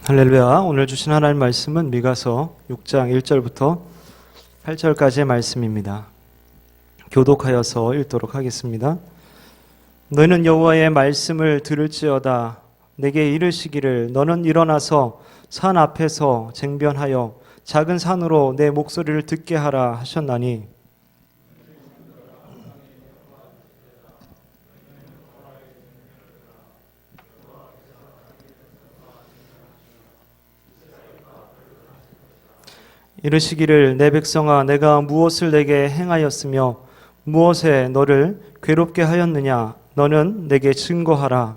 할렐루야. 오늘 주신 하나님 말씀은 미가서 6장 1절부터 8절까지의 말씀입니다. 교독하여서 읽도록 하겠습니다. 너희는 여호와의 말씀을 들을지어다. 내게 이르시기를 너는 일어나서 산 앞에서 쟁변하여 작은 산으로 내 목소리를 듣게 하라 하셨나니 이르시기를 내 백성아 내가 무엇을 내게 행하였으며 무엇에 너를 괴롭게 하였느냐 너는 내게 증거하라.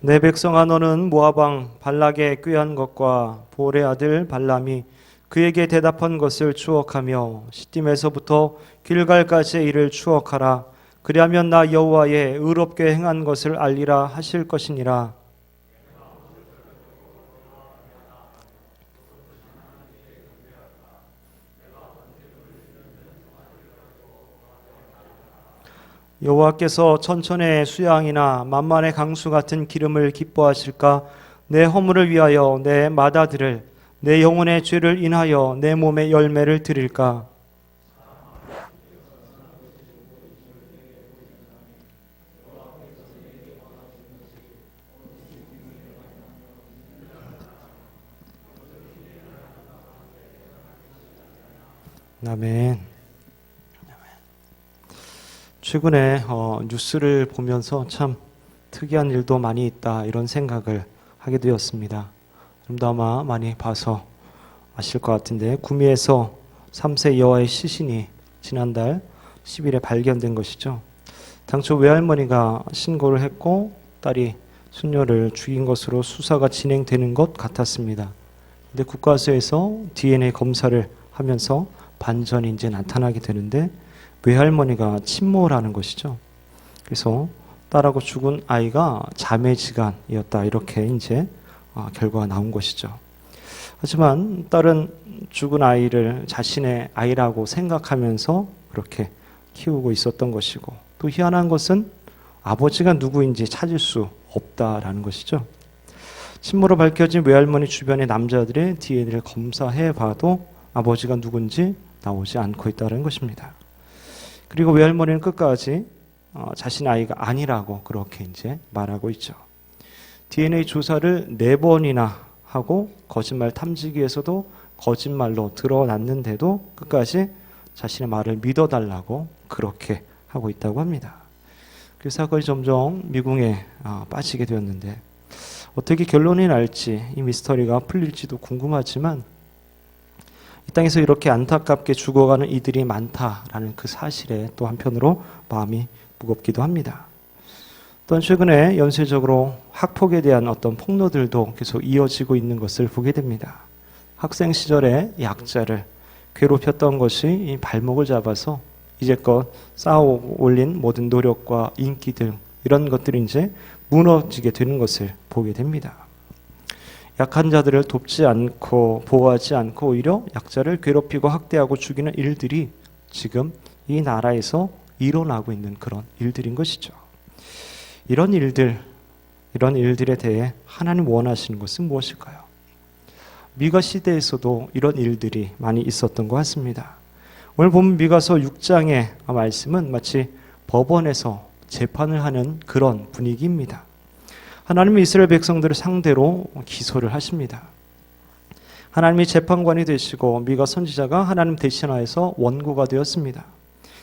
내 백성아 너는 모압 왕 발락의 꾀한 것과 보올의 아들 발람이 그에게 대답한 것을 추억하며 시딤에서부터 길갈까지의 일을 추억하라. 그리하면 나 여호와의 의롭게 행한 것을 알리라 하실 것이니라. 여호와께서 천천의 수양이나 만만의 강수 같은 기름을 기뻐하실까? 내 허물을 위하여 내 마다들을 내 영혼의 죄를 인하여 내 몸의 열매를 드릴까? 아멘. 최근에 뉴스를 보면서 참 특이한 일도 많이 있다 이런 생각을 하게 되었습니다. 여러분도 아마 많이 봐서 아실 것 같은데 구미에서 3세 여아의 시신이 지난달 10일에 발견된 것이죠. 당초 외할머니가 신고를 했고 딸이 손녀를 죽인 것으로 수사가 진행되는 것 같았습니다. 근데 국과수에서 DNA 검사를 하면서 반전이 이제 나타나게 되는데 외할머니가 침몰을 하는 것이죠. 그래서 딸하고 죽은 아이가 자매지간이었다 이렇게 이제 결과가 나온 것이죠. 하지만 딸은 죽은 아이를 자신의 아이라고 생각하면서 그렇게 키우고 있었던 것이고 또 희한한 것은 아버지가 누구인지 찾을 수 없다라는 것이죠. 친모로 밝혀진 외할머니 주변의 남자들의 DNA를 검사해 봐도 아버지가 누군지 나오지 않고 있다는 것입니다. 그리고 외할머니는 끝까지 자신의 아이가 아니라고 그렇게 이제 말하고 있죠. DNA 조사를 4번이나 하고 거짓말 탐지기에서도 거짓말로 드러났는데도 끝까지 자신의 말을 믿어달라고 그렇게 하고 있다고 합니다. 그 사건이 점점 미궁에 빠지게 되었는데 어떻게 결론이 날지 이 미스터리가 풀릴지도 궁금하지만 이 땅에서 이렇게 안타깝게 죽어가는 이들이 많다라는 그 사실에 또 한편으로 마음이 무겁기도 합니다. 또한 최근에 연쇄적으로 학폭에 대한 어떤 폭로들도 계속 이어지고 있는 것을 보게 됩니다. 학생 시절에 약자를 괴롭혔던 것이 이 발목을 잡아서 이제껏 쌓아 올린 모든 노력과 인기 등 이런 것들이 이제 무너지게 되는 것을 보게 됩니다. 약한 자들을 돕지 않고 보호하지 않고 오히려 약자를 괴롭히고 학대하고 죽이는 일들이 지금 이 나라에서 일어나고 있는 그런 일들인 것이죠. 이런 일들에 대해 하나님 원하시는 것은 무엇일까요? 미가 시대에서도 이런 일들이 많이 있었던 것 같습니다. 오늘 보면 미가서 6장의 말씀은 마치 법원에서 재판을 하는 그런 분위기입니다. 하나님이 이스라엘 백성들을 상대로 기소를 하십니다. 하나님이 재판관이 되시고 미가 선지자가 하나님 대신하여서 원고가 되었습니다.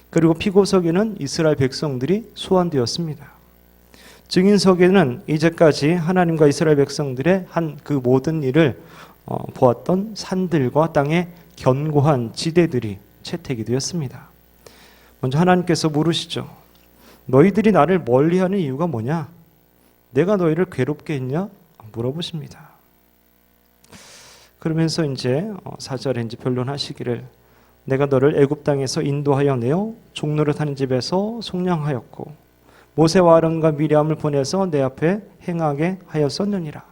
그리고 피고석에는 이스라엘 백성들이 소환되었습니다. 증인석에는 이제까지 하나님과 이스라엘 백성들의 한 그 모든 일을 보았던 산들과 땅의 견고한 지대들이 채택이 되었습니다. 먼저 하나님께서 물으시죠. 너희들이 나를 멀리하는 이유가 뭐냐? 내가 너희를 괴롭게 했냐? 물어보십니다. 그러면서 이제 4절에 이제 변론하시기를 내가 너를 애굽 땅에서 인도하여 내어 종노릇하는 집에서 속량하였고 모세와 아론과 미리암을 보내서 내 앞에 행하게 하였었느니라.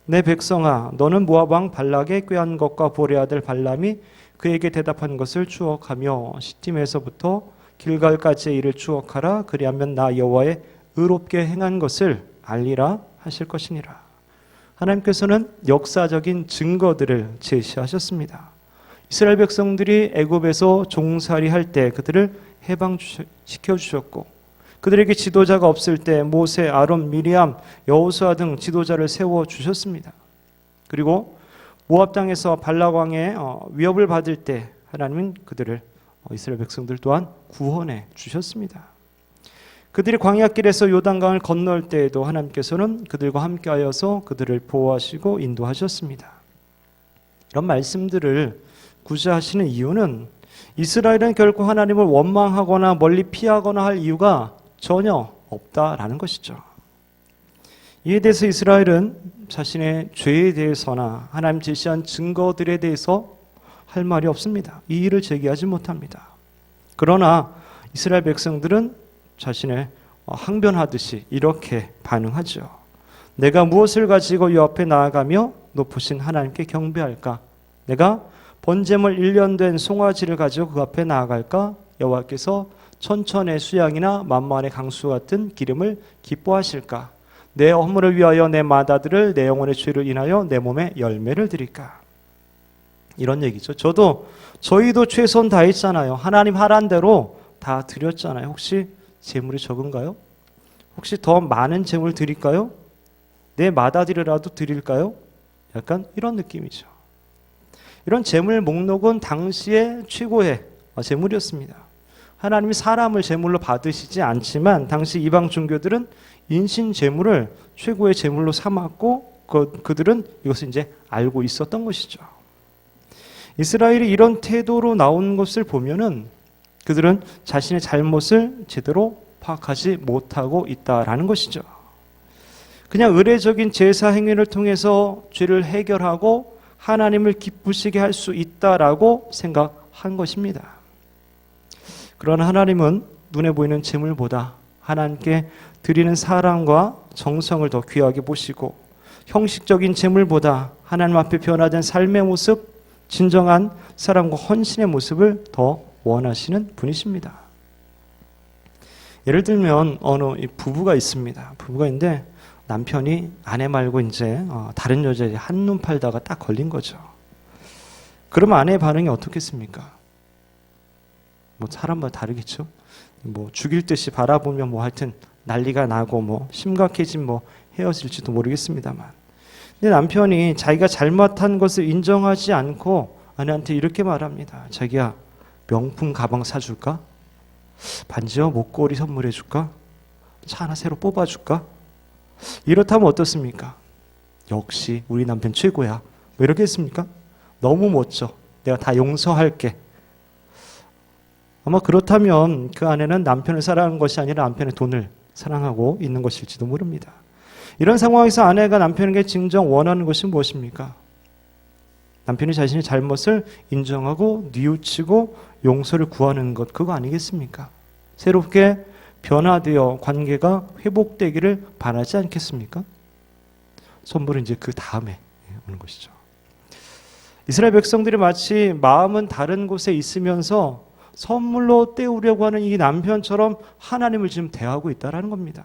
내 백성아 너는 모압 왕 발락의 꾀한 것과 보레 아들 발람이 그에게 대답한 것을 추억하며 시팀에서부터 길갈까지의 일을 추억하라. 그리하면 나 여호와의 의롭게 행한 것을 알리라 하실 것이니라. 하나님께서는 역사적인 증거들을 제시하셨습니다. 이스라엘 백성들이 애굽에서 종살이할 때 그들을 해방시켜 주셨고, 그들에게 지도자가 없을 때 모세, 아론, 미리암, 여호수아 등 지도자를 세워 주셨습니다. 그리고 모압 땅에서 발락 왕의 위협을 받을 때 하나님은 그들을 이스라엘 백성들 또한 구원해 주셨습니다. 그들이 광야길에서 요단강을 건널 때에도 하나님께서는 그들과 함께하여서 그들을 보호하시고 인도하셨습니다. 이런 말씀들을 구제하시는 이유는 이스라엘은 결코 하나님을 원망하거나 멀리 피하거나 할 이유가 전혀 없다라는 것이죠. 이에 대해서 이스라엘은 자신의 죄에 대해서나 하나님 제시한 증거들에 대해서 할 말이 없습니다. 이의를 제기하지 못합니다. 그러나 이스라엘 백성들은 자신의 항변하듯이 이렇게 반응하죠. 내가 무엇을 가지고 이 앞에 나아가며 높으신 하나님께 경배할까? 내가 번제물 1년 된 송아지를 가지고 그 앞에 나아갈까? 여호와께서 천천의 수양이나 만만의 강수 같은 기름을 기뻐하실까? 내 허물을 위하여 내 마다들을 내 영혼의 죄를 인하여 내 몸에 열매를 드릴까? 이런 얘기죠. 저희도 최선 다했잖아요. 하나님 하란 대로 다 드렸잖아요. 혹시 재물이 적은가요? 혹시 더 많은 재물 드릴까요? 내 마다들이라도 드릴까요? 약간 이런 느낌이죠. 이런 재물 목록은 당시의 최고의 재물이었습니다. 하나님이 사람을 제물로 받으시지 않지만 당시 이방 종교들은 인신 제물을 최고의 제물로 삼았고 그들은 이것을 이제 알고 있었던 것이죠. 이스라엘이 이런 태도로 나온 것을 보면은 그들은 자신의 잘못을 제대로 파악하지 못하고 있다라는 것이죠. 그냥 의례적인 제사 행위를 통해서 죄를 해결하고 하나님을 기쁘시게 할 수 있다라고 생각한 것입니다. 그러나 하나님은 눈에 보이는 재물보다 하나님께 드리는 사랑과 정성을 더 귀하게 보시고 형식적인 재물보다 하나님 앞에 변화된 삶의 모습, 진정한 사랑과 헌신의 모습을 더 원하시는 분이십니다. 예를 들면 어느 부부가 있습니다. 부부가 있는데 남편이 아내 말고 이제 다른 여자에 한눈 팔다가 딱 걸린 거죠. 그러면 아내의 반응이 어떻겠습니까? 뭐 사람마다 다르겠죠. 뭐 죽일 듯이 바라보면 뭐 하여튼 난리가 나고 뭐 심각해진 뭐 헤어질지도 모르겠습니다만, 근데 남편이 자기가 잘못한 것을 인정하지 않고 아내한테 이렇게 말합니다. 자기야, 명품 가방 사줄까? 반지와 목걸이 선물해줄까? 차 하나 새로 뽑아줄까? 이렇다면 어떻습니까? 역시 우리 남편 최고야. 뭐 이렇게 했습니까? 너무 멋져. 내가 다 용서할게. 아마 그렇다면 그 아내는 남편을 사랑하는 것이 아니라 남편의 돈을 사랑하고 있는 것일지도 모릅니다. 이런 상황에서 아내가 남편에게 진정 원하는 것이 무엇입니까? 남편이 자신의 잘못을 인정하고 뉘우치고 용서를 구하는 것, 그거 아니겠습니까? 새롭게 변화되어 관계가 회복되기를 바라지 않겠습니까? 선물은 이제 그 다음에 오는 것이죠. 이스라엘 백성들이 마치 마음은 다른 곳에 있으면서 선물로 때우려고 하는 이 남편처럼 하나님을 지금 대하고 있다는 겁니다.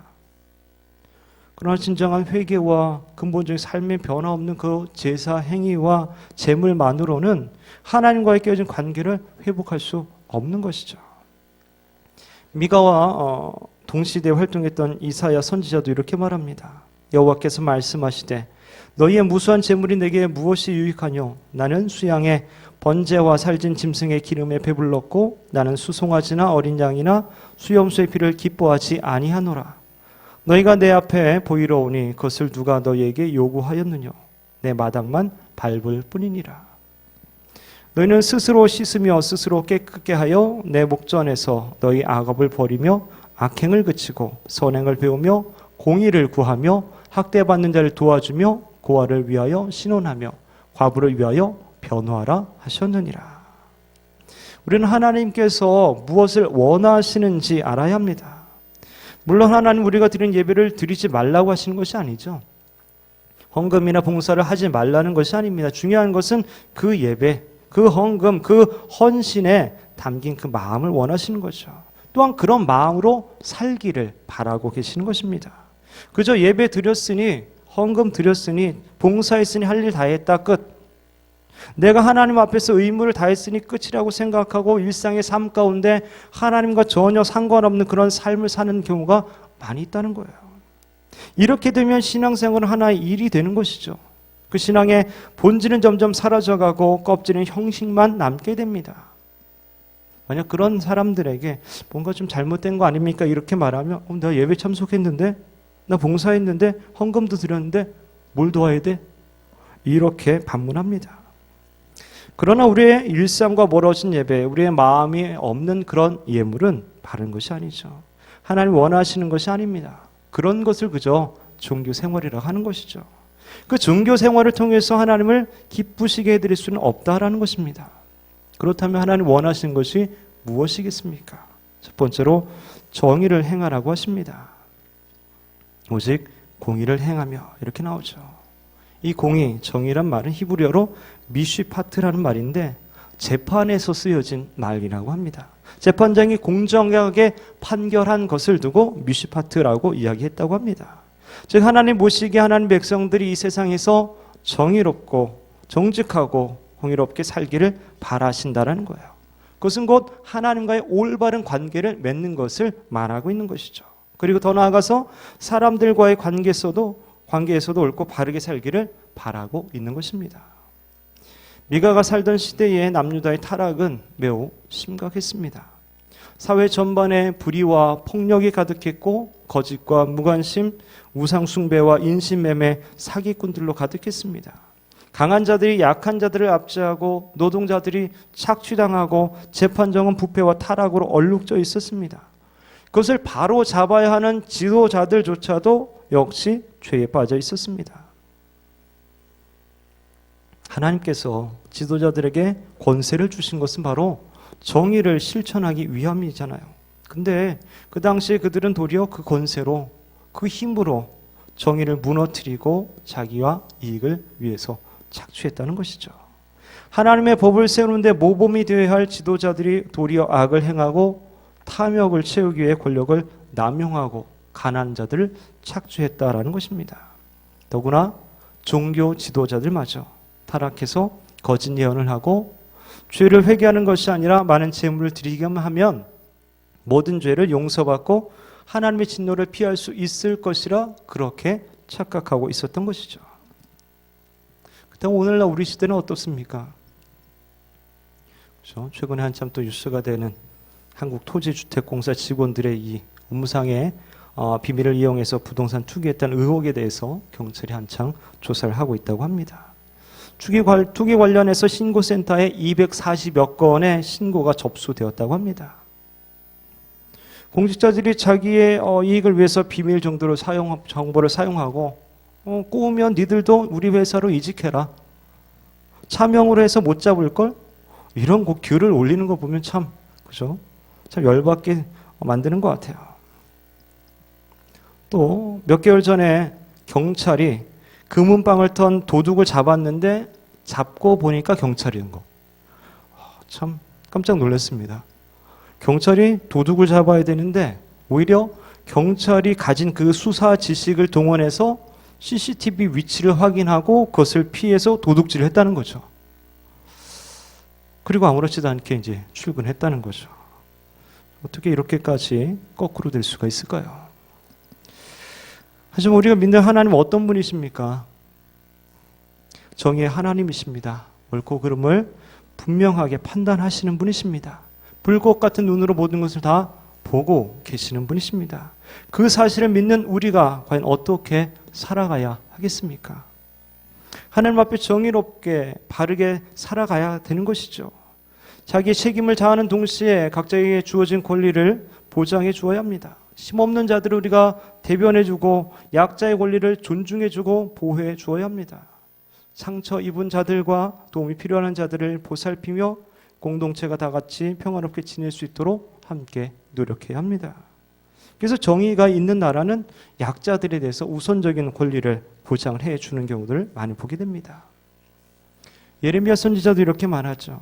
그러나 진정한 회개와 근본적인 삶의 변화 없는 그 제사 행위와 제물만으로는 하나님과의 깨어진 관계를 회복할 수 없는 것이죠. 미가와 동시대에 활동했던 이사야 선지자도 이렇게 말합니다. 여호와께서 말씀하시되 너희의 무수한 재물이 내게 무엇이 유익하뇨? 나는 수양의 번제와 살진 짐승의 기름에 배불렀고 나는 수송아지나 어린 양이나 수염소의 피를 기뻐하지 아니하노라. 너희가 내 앞에 보이러 오니 그것을 누가 너희에게 요구하였느뇨? 내 마당만 밟을 뿐이니라. 너희는 스스로 씻으며 스스로 깨끗게 하여 내 목전에서 너희 악업을 버리며 악행을 그치고 선행을 배우며 공의를 구하며 학대받는 자를 도와주며 고아를 위하여 신원하며 과부를 위하여 변호하라 하셨느니라. 우리는 하나님께서 무엇을 원하시는지 알아야 합니다. 물론 하나님 우리가 드리는 예배를 드리지 말라고 하시는 것이 아니죠. 헌금이나 봉사를 하지 말라는 것이 아닙니다. 중요한 것은 그 예배, 그 헌금, 그 헌신에 담긴 그 마음을 원하시는 거죠. 또한 그런 마음으로 살기를 바라고 계시는 것입니다. 그저 예배 드렸으니, 헌금 드렸으니, 봉사했으니, 할 일 다 했다 끝. 내가 하나님 앞에서 의무를 다했으니 끝이라고 생각하고 일상의 삶 가운데 하나님과 전혀 상관없는 그런 삶을 사는 경우가 많이 있다는 거예요. 이렇게 되면 신앙생활은 하나의 일이 되는 것이죠. 그 신앙의 본질은 점점 사라져가고 껍질은 형식만 남게 됩니다. 만약 그런 사람들에게 뭔가 좀 잘못된 거 아닙니까? 이렇게 말하면 나 예배 참석했는데, 나 봉사했는데, 헌금도 드렸는데 뭘 도와야 돼? 이렇게 반문합니다. 그러나 우리의 일상과 멀어진 예배, 우리의 마음이 없는 그런 예물은 바른 것이 아니죠. 하나님 원하시는 것이 아닙니다. 그런 것을 그저 종교 생활이라고 하는 것이죠. 그 종교 생활을 통해서 하나님을 기쁘시게 해드릴 수는 없다라는 것입니다. 그렇다면 하나님 원하시는 것이 무엇이겠습니까? 첫 번째로 정의를 행하라고 하십니다. 오직 공의를 행하며 이렇게 나오죠. 이 공의, 정의란 말은 히브리어로 미쉬파트라는 말인데 재판에서 쓰여진 말이라고 합니다. 재판장이 공정하게 판결한 것을 두고 미쉬파트라고 이야기했다고 합니다. 즉 하나님 모시기에 하나님 백성들이 이 세상에서 정의롭고 정직하고 공의롭게 살기를 바라신다는 거예요. 그것은 곧 하나님과의 올바른 관계를 맺는 것을 말하고 있는 것이죠. 그리고 더 나아가서 사람들과의 관계에서도 옳고 바르게 살기를 바라고 있는 것입니다. 미가가 살던 시대의 남유다의 타락은 매우 심각했습니다. 사회 전반에 불의와 폭력이 가득했고 거짓과 무관심, 우상숭배와 인신매매, 사기꾼들로 가득했습니다. 강한 자들이 약한 자들을 압제하고 노동자들이 착취당하고 재판정은 부패와 타락으로 얼룩져 있었습니다. 그것을 바로 잡아야 하는 지도자들조차도 역시 죄에 빠져 있었습니다. 하나님께서 지도자들에게 권세를 주신 것은 바로 정의를 실천하기 위함이잖아요. 근데 그 당시에 그들은 도리어 그 권세로, 그 힘으로 정의를 무너뜨리고 자기와 이익을 위해서 착취했다는 것이죠. 하나님의 법을 세우는데 모범이 되어야 할 지도자들이 도리어 악을 행하고 탐욕을 채우기 위해 권력을 남용하고 가난한 자들을 착취했다라는 것입니다. 더구나 종교 지도자들마저 타락해서 거짓 예언을 하고 죄를 회개하는 것이 아니라 많은 재물을 드리기만 하면 모든 죄를 용서받고 하나님의 진노를 피할 수 있을 것이라 그렇게 착각하고 있었던 것이죠. 그렇다면 오늘날 우리 시대는 어떻습니까? 그렇죠? 최근에 한참 또 뉴스가 되는 한국토지주택공사 직원들의 이 업무상의 비밀을 이용해서 부동산 투기했다는 의혹에 대해서 경찰이 한창 조사를 하고 있다고 합니다. 투기 관련해서 신고센터에 240여 건의 신고가 접수되었다고 합니다. 공직자들이 자기의 이익을 위해서 비밀 정보를 사용하고 꼬우면 니들도 우리 회사로 이직해라. 차명으로 해서 못 잡을걸? 이런 글을 올리는 거 보면 참 열받게 만드는 것 같아요. 또 몇 개월 전에 경찰이 금은방을 턴 도둑을 잡았는데 잡고 보니까 경찰인 거. 참 깜짝 놀랐습니다. 경찰이 도둑을 잡아야 되는데 오히려 경찰이 가진 그 수사 지식을 동원해서 CCTV 위치를 확인하고 그것을 피해서 도둑질을 했다는 거죠. 그리고 아무렇지도 않게 이제 출근했다는 거죠. 어떻게 이렇게까지 거꾸로 될 수가 있을까요? 하지만 우리가 믿는 하나님은 어떤 분이십니까? 정의의 하나님이십니다. 옳고 그름을 분명하게 판단하시는 분이십니다. 불꽃 같은 눈으로 모든 것을 다 보고 계시는 분이십니다. 그 사실을 믿는 우리가 과연 어떻게 살아가야 하겠습니까? 하나님 앞에 정의롭게 바르게 살아가야 되는 것이죠. 자기의 책임을 다하는 동시에 각자에게 주어진 권리를 보장해 주어야 합니다. 힘없는 자들을 우리가 대변해주고 약자의 권리를 존중해주고 보호해 주어야 합니다. 상처 입은 자들과 도움이 필요한 자들을 보살피며 공동체가 다 같이 평화롭게 지낼 수 있도록 함께 노력해야 합니다. 그래서 정의가 있는 나라는 약자들에 대해서 우선적인 권리를 보장해 주는 경우들을 많이 보게 됩니다. 예레미야 선지자도 이렇게 말하죠.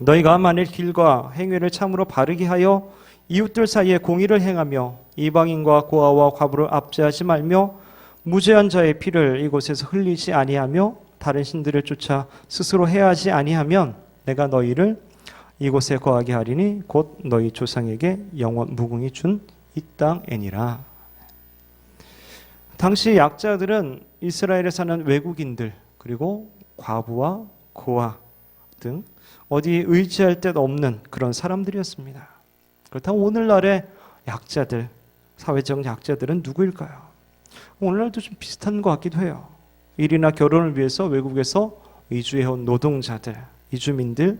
너희가 만일 길과 행위를 참으로 바르게 하여 이웃들 사이에 공의를 행하며 이방인과 고아와 과부를 압제하지 말며 무죄한 자의 피를 이곳에서 흘리지 아니하며 다른 신들을 쫓아 스스로 해하지 아니하면 내가 너희를 이곳에 거하게 하리니 곧 너희 조상에게 영원 무궁히 준 이 땅이니라. 당시 약자들은 이스라엘에 사는 외국인들 그리고 과부와 고아 등 어디 의지할 데 없는 그런 사람들이었습니다. 그렇다면 오늘날의 약자들, 사회적 약자들은 누구일까요? 오늘날도 좀 비슷한 것 같기도 해요. 일이나 결혼을 위해서 외국에서 이주해온 노동자들, 이주민들,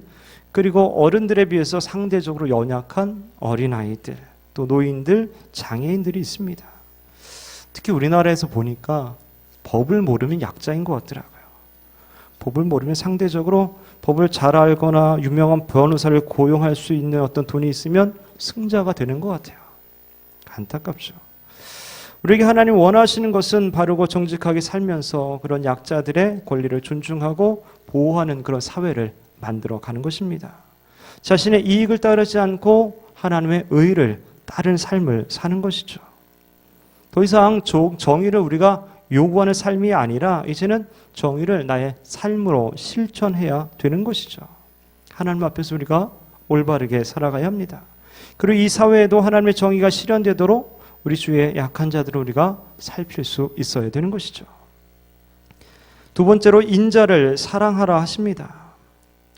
그리고 어른들에 비해서 상대적으로 연약한 어린아이들, 또 노인들, 장애인들이 있습니다. 특히 우리나라에서 보니까 법을 모르면 약자인 것 같더라고요. 법을 모르면 상대적으로 법을 잘 알거나 유명한 변호사를 고용할 수 있는 어떤 돈이 있으면 승자가 되는 것 같아요. 안타깝죠. 우리에게 하나님 원하시는 것은 바르고 정직하게 살면서 그런 약자들의 권리를 존중하고 보호하는 그런 사회를 만들어 가는 것입니다. 자신의 이익을 따르지 않고 하나님의 의를 따른 삶을 사는 것이죠. 더 이상 정의를 우리가 요구하는 삶이 아니라 이제는 정의를 나의 삶으로 실천해야 되는 것이죠. 하나님 앞에서 우리가 올바르게 살아가야 합니다. 그리고 이 사회에도 하나님의 정의가 실현되도록 우리 주위의 약한 자들을 우리가 살필 수 있어야 되는 것이죠. 두 번째로 인자를 사랑하라 하십니다.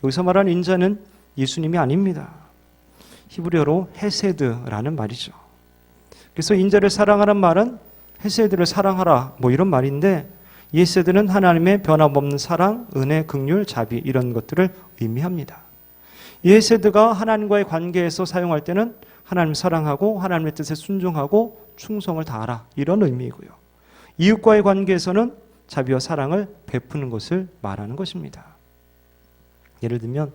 여기서 말하는 인자는 예수님이 아닙니다. 히브리어로 헤세드라는 말이죠. 그래서 인자를 사랑하라는 말은 헤세드를 사랑하라 뭐 이런 말인데 예세드는 하나님의 변함없는 사랑, 은혜, 긍휼, 자비 이런 것들을 의미합니다. 이 헤세드가 하나님과의 관계에서 사용할 때는 하나님 사랑하고 하나님의 뜻에 순종하고 충성을 다하라 이런 의미이고요. 이웃과의 관계에서는 자비와 사랑을 베푸는 것을 말하는 것입니다. 예를 들면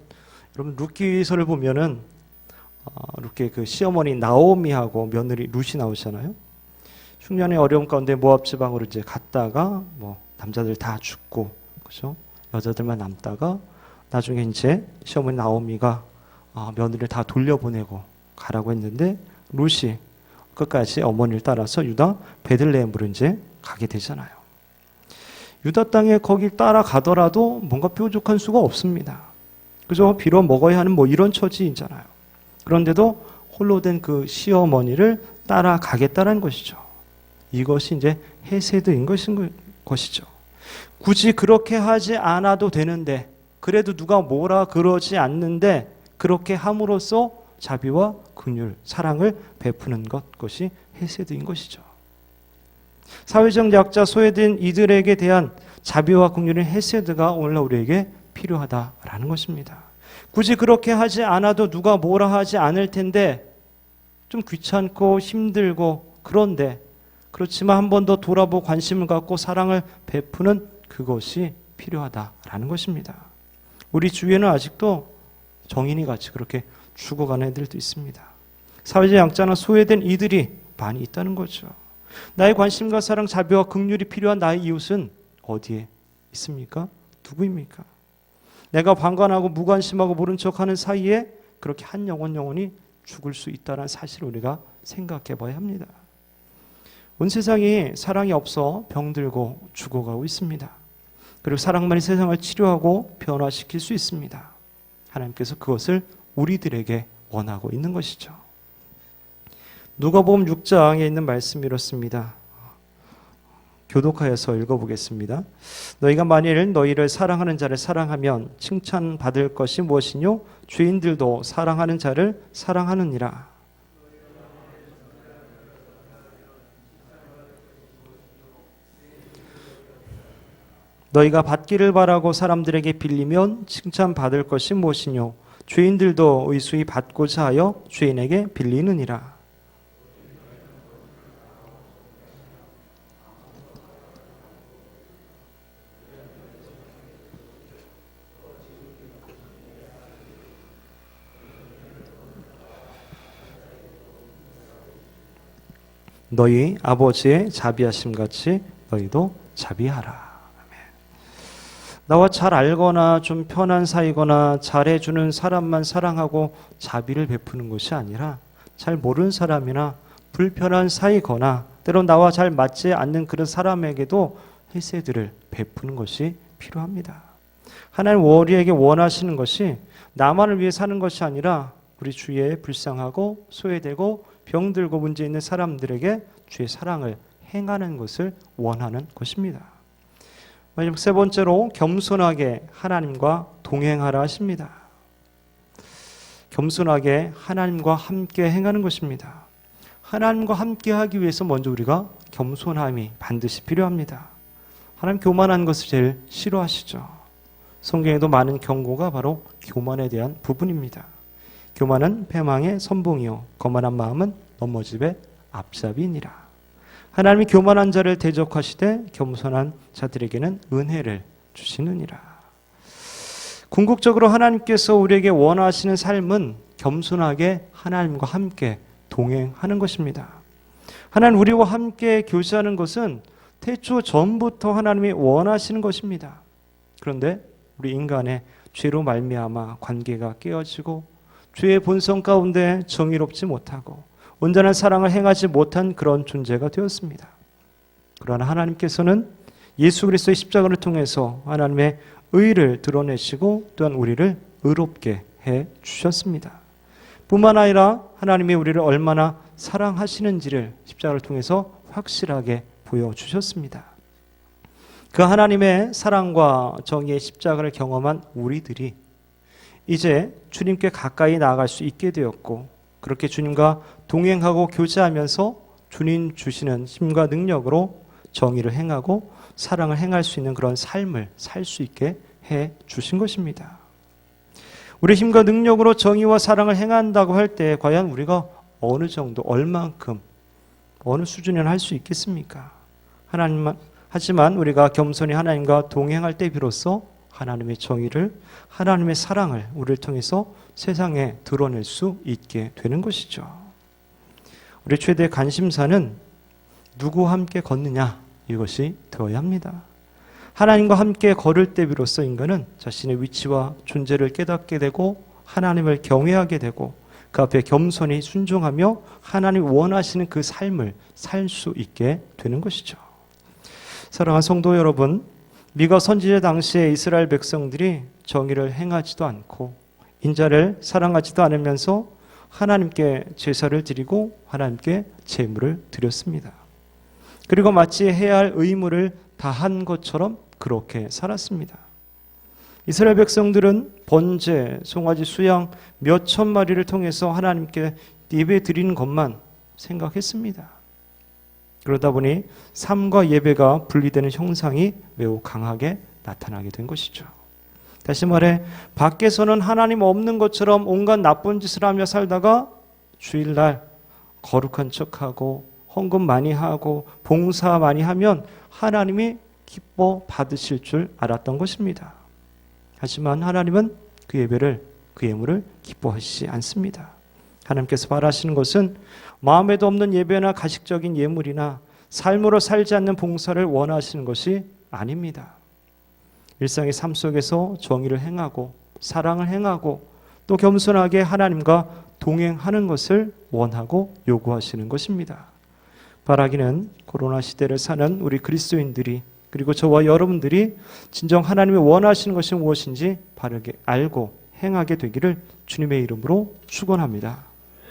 여러분 룻기서를 보면은 룻기의 그 시어머니 나오미하고 며느리 룻이 나오잖아요. 흉년의 어려움 가운데 모압 지방으로 이제 갔다가 뭐 남자들 다 죽고 그죠? 여자들만 남다가 나중에 이제 시어머니 나오미가 며느리를 다 돌려보내고 가라고 했는데 룻이 끝까지 어머니를 따라서 유다 베들레헴으로 이제 가게 되잖아요. 유다 땅에 거기 따라가더라도 뭔가 뾰족한 수가 없습니다. 그죠? 빌어 먹어야 하는 뭐 이런 처지이잖아요. 그런데도 홀로 된 그 시어머니를 따라가겠다는 것이죠. 이것이 이제 헤세드인 것이죠. 굳이 그렇게 하지 않아도 되는데 그래도 누가 뭐라 그러지 않는데 그렇게 함으로써 자비와 긍휼, 사랑을 베푸는 것이 헤세드인 것이죠. 사회적 약자, 소외된 이들에게 대한 자비와 긍휼의 헤세드가 오늘날 우리에게 필요하다라는 것입니다. 굳이 그렇게 하지 않아도 누가 뭐라 하지 않을 텐데 좀 귀찮고 힘들고 그런데 그렇지만 한 번 더 돌아보고 관심을 갖고 사랑을 베푸는 그것이 필요하다라는 것입니다. 우리 주위에는 아직도 정인이 같이 그렇게 죽어가는 애들도 있습니다. 사회적 약자나 소외된 이들이 많이 있다는 거죠. 나의 관심과 사랑, 자비와 긍휼이 필요한 나의 이웃은 어디에 있습니까? 누구입니까? 내가 방관하고 무관심하고 모른 척하는 사이에 그렇게 한 영혼이 죽을 수 있다는 사실을 우리가 생각해 봐야 합니다. 온 세상이 사랑이 없어 병들고 죽어가고 있습니다. 그리고 사랑만이 세상을 치료하고 변화시킬 수 있습니다. 하나님께서 그것을 우리들에게 원하고 있는 것이죠. 누가복음 6장에 있는 말씀이 이렇습니다. 교독하여서 읽어보겠습니다. 너희가 만일 너희를 사랑하는 자를 사랑하면 칭찬받을 것이 무엇이뇨? 죄인들도 사랑하는 자를 사랑하느니라. 너희가 받기를 바라고 사람들에게 빌리면 칭찬받을 것이 무엇이뇨? 죄인들도 의수히 받고자 하여 죄인에게 빌리느니라. 너희 아버지의 자비하심 같이 너희도 자비하라. 나와 잘 알거나 좀 편한 사이거나 잘해주는 사람만 사랑하고 자비를 베푸는 것이 아니라 잘 모르는 사람이나 불편한 사이거나 때론 나와 잘 맞지 않는 그런 사람에게도 헤세드를 베푸는 것이 필요합니다. 하나님 우리에게 원하시는 것이 나만을 위해 사는 것이 아니라 우리 주위에 불쌍하고 소외되고 병들고 문제 있는 사람들에게 주의 사랑을 행하는 것을 원하는 것입니다. 마지막 세 번째로 겸손하게 하나님과 동행하라 하십니다. 겸손하게 하나님과 함께 행하는 것입니다. 하나님과 함께 하기 위해서 먼저 우리가 겸손함이 반드시 필요합니다. 하나님 교만한 것을 제일 싫어하시죠. 성경에도 많은 경고가 바로 교만에 대한 부분입니다. 교만은 패망의 선봉이요 거만한 마음은 넘어집의 앞잡이니라. 하나님이 교만한 자를 대적하시되 겸손한 자들에게는 은혜를 주시느니라. 궁극적으로 하나님께서 우리에게 원하시는 삶은 겸손하게 하나님과 함께 동행하는 것입니다. 하나님 우리와 함께 교제하는 것은 태초 전부터 하나님이 원하시는 것입니다. 그런데 우리 인간의 죄로 말미암아 관계가 깨어지고 죄의 본성 가운데 정의롭지 못하고 온전한 사랑을 행하지 못한 그런 존재가 되었습니다. 그러나 하나님께서는 예수 그리스도의 십자가를 통해서 하나님의 의를 드러내시고 또한 우리를 의롭게 해 주셨습니다. 뿐만 아니라 하나님이 우리를 얼마나 사랑하시는지를 십자가를 통해서 확실하게 보여주셨습니다. 그 하나님의 사랑과 정의의 십자가를 경험한 우리들이 이제 주님께 가까이 나아갈 수 있게 되었고 그렇게 주님과 동행하고 교제하면서 주님 주시는 힘과 능력으로 정의를 행하고 사랑을 행할 수 있는 그런 삶을 살 수 있게 해 주신 것입니다. 우리 힘과 능력으로 정의와 사랑을 행한다고 할 때 과연 우리가 어느 정도 얼만큼 어느 수준이나 할 수 있겠습니까? 하지만 우리가 겸손히 하나님과 동행할 때 비로소 하나님의 정의를 하나님의 사랑을 우리를 통해서 세상에 드러낼 수 있게 되는 것이죠. 우리 최대 관심사는 누구와 함께 걷느냐 이것이 되어야 합니다. 하나님과 함께 걸을 때 비로소 인간은 자신의 위치와 존재를 깨닫게 되고 하나님을 경외하게 되고 그 앞에 겸손히 순종하며 하나님이 원하시는 그 삶을 살 수 있게 되는 것이죠. 사랑하는 성도 여러분, 미가 선지자 당시에 이스라엘 백성들이 정의를 행하지도 않고 인자를 사랑하지도 않으면서 하나님께 제사를 드리고 하나님께 제물을 드렸습니다. 그리고 마치 해야 할 의무를 다한 것처럼 그렇게 살았습니다. 이스라엘 백성들은 번제, 송아지 수양 몇 천 마리를 통해서 하나님께 예배 드리는 것만 생각했습니다. 그러다 보니 삶과 예배가 분리되는 형상이 매우 강하게 나타나게 된 것이죠. 다시 말해 밖에서는 하나님 없는 것처럼 온갖 나쁜 짓을 하며 살다가 주일날 거룩한 척하고 헌금 많이 하고 봉사 많이 하면 하나님이 기뻐 받으실 줄 알았던 것입니다. 하지만 하나님은 그 예배를, 그 예물을 기뻐하시지 않습니다. 하나님께서 바라시는 것은 마음에도 없는 예배나 가식적인 예물이나 삶으로 살지 않는 봉사를 원하시는 것이 아닙니다. 일상의 삶 속에서 정의를 행하고 사랑을 행하고 또 겸손하게 하나님과 동행하는 것을 원하고 요구하시는 것입니다. 바라기는 코로나 시대를 사는 우리 그리스도인들이 그리고 저와 여러분들이 진정 하나님이 원하시는 것이 무엇인지 바르게 알고 행하게 되기를 주님의 이름으로 축원합니다.